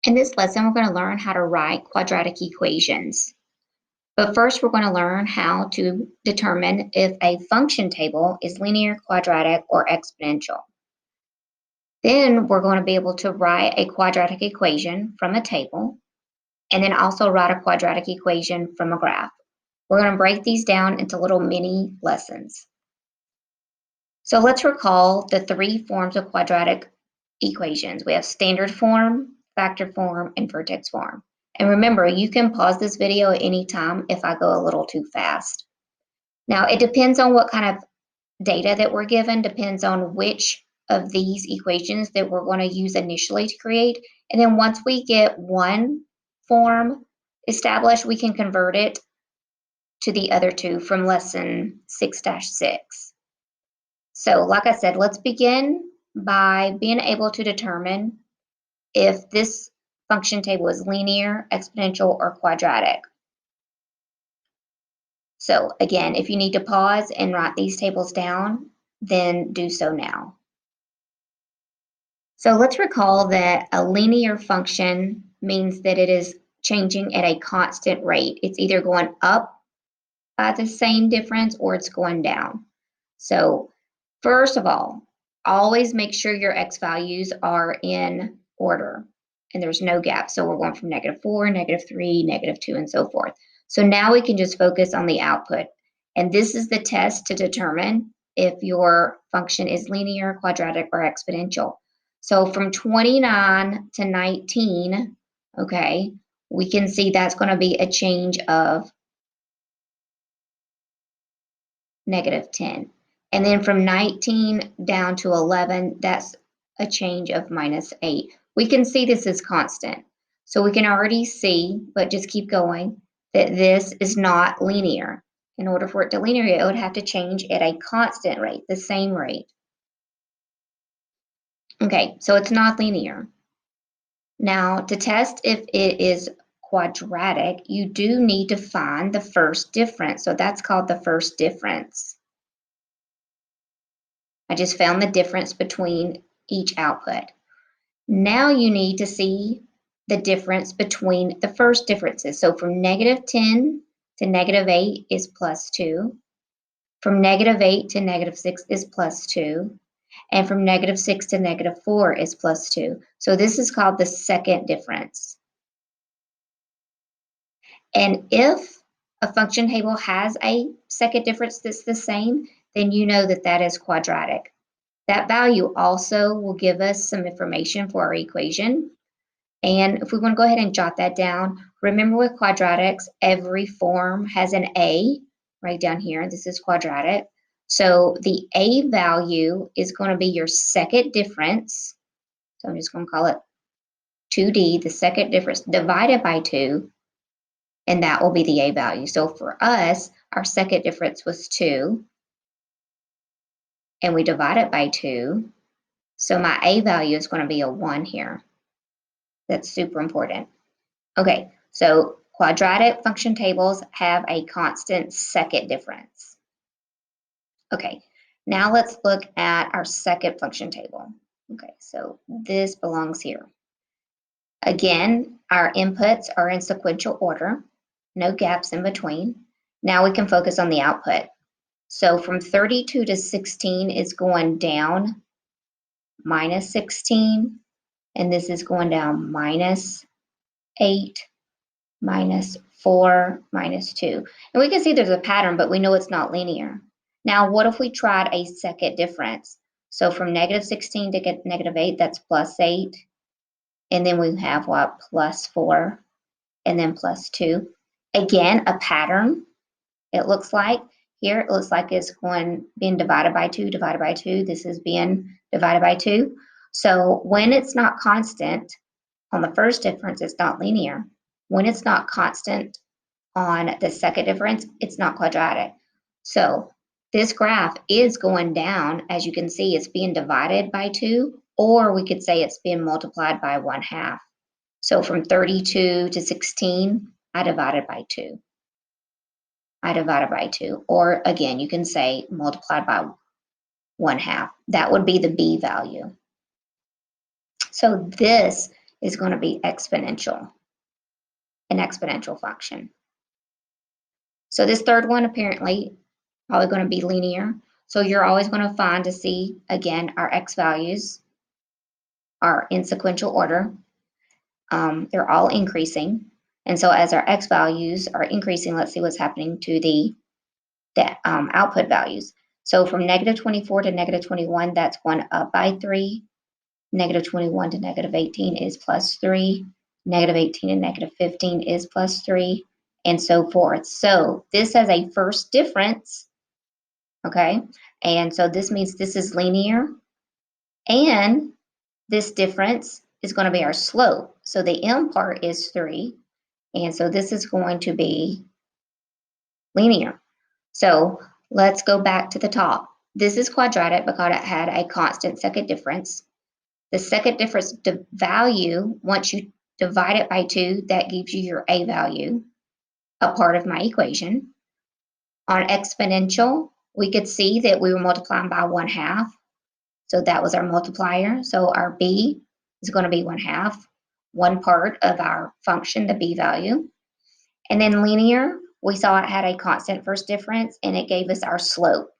In this lesson, we're going to learn how to write quadratic equations. But first, we're going to learn how to determine if a function table is linear, quadratic, or exponential. Then we're going to be able to write a quadratic equation from a table, and then also write a quadratic equation from a graph. We're going to break these down into little mini lessons. So let's recall the three forms of quadratic equations. We have standard form, factor form, and vertex form. And remember, you can pause this video at any time if I go a little too fast. Now, it depends on what kind of data that we're given, depends on which of these equations that we're going to use initially to create. And then once we get one form established, we can convert it to the other two from lesson 6-6. So like I said, let's begin by being able to determine if this function table is linear, exponential, or quadratic. So again, if you need to pause and write these tables down, then do so now. So let's recall that a linear function means that it is changing at a constant rate. It's either going up by the same difference or it's going down. So first of all, always make sure your x values are in order and there's no gap. So we're going from -4, -3, -2, and so forth. So now we can just focus on the output. And this is the test to determine if your function is linear, quadratic, or exponential. So from 29 to 19, okay, we can see that's going to be a change of -10. And then from 19 down to 11, that's a change of -8. We can see this is constant. So we can already see, but just keep going, that this is not linear. In order for it to linear, it would have to change at a constant rate, the same rate. Okay, so it's not linear. Now, to test if it is quadratic, you do need to find the first difference. So that's called the first difference. I just found the difference between each output. Now you need to see the difference between the first differences. So from -10 to -8 is +2. From -8 to -6 is +2. And from -6 to -4 is +2. So this is called the second difference. And if a function table has a second difference that's the same, then you know that that is quadratic. That value also will give us some information for our equation. And if we want to go ahead and jot that down, remember with quadratics, every form has an A right down here. This is quadratic. So the A value is going to be your second difference. So I'm just going to call it 2D, the second difference divided by 2, and that will be the A value. So for us, our second difference was 2, and we divide it by 2. So my A value is going to be a 1 here. That's super important. Okay, so quadratic function tables have a constant second difference. Okay, now let's look at our second function table. Okay, so this belongs here. Again, our inputs are in sequential order, no gaps in between. Now we can focus on the output. So from 32 to 16 is going down -16, and this is going down -8, -4, -2. And we can see there's a pattern, but we know it's not linear. Now, what if we tried a second difference? So from -16 to -8, that's +8. And then we have what? +4, and then +2. Again, a pattern, it looks like. Here, it looks like it's being divided by 2, divided by 2. This is being divided by 2. So when it's not constant on the first difference, it's not linear. When it's not constant on the second difference, it's not quadratic. So this graph is going down. As you can see, it's being divided by 2, or we could say it's being multiplied by 1/2. So from 32 to 16, I divided by 2. I divided by 2. Or again, you can say multiplied by 1/2. That would be the B value. So this is going to be exponential, an exponential function. So this third one apparently probably going to be linear. So you're always going to find to see, again, our x values are in sequential order. They're all increasing. And so as our x values are increasing, let's see what's happening to the output values. So from negative 24 to negative 21, that's 1 up by 3. Negative 21 to negative 18 is plus 3. Negative 18 and negative 15 is plus 3, and so forth. So this has a first difference, okay? And so this means this is linear, and this difference is going to be our slope. So the m part is 3, and so this is going to be linear. So let's go back to the top. This is quadratic because it had a constant second difference. The second difference value, once you divide it by 2, that gives you your a value, a part of my equation. On exponential, we could see that we were multiplying by 1/2. So that was our multiplier. So our b is going to be 1/2, one part of our function, the b value. And then linear, we saw it had a constant first difference, and it gave us our slope.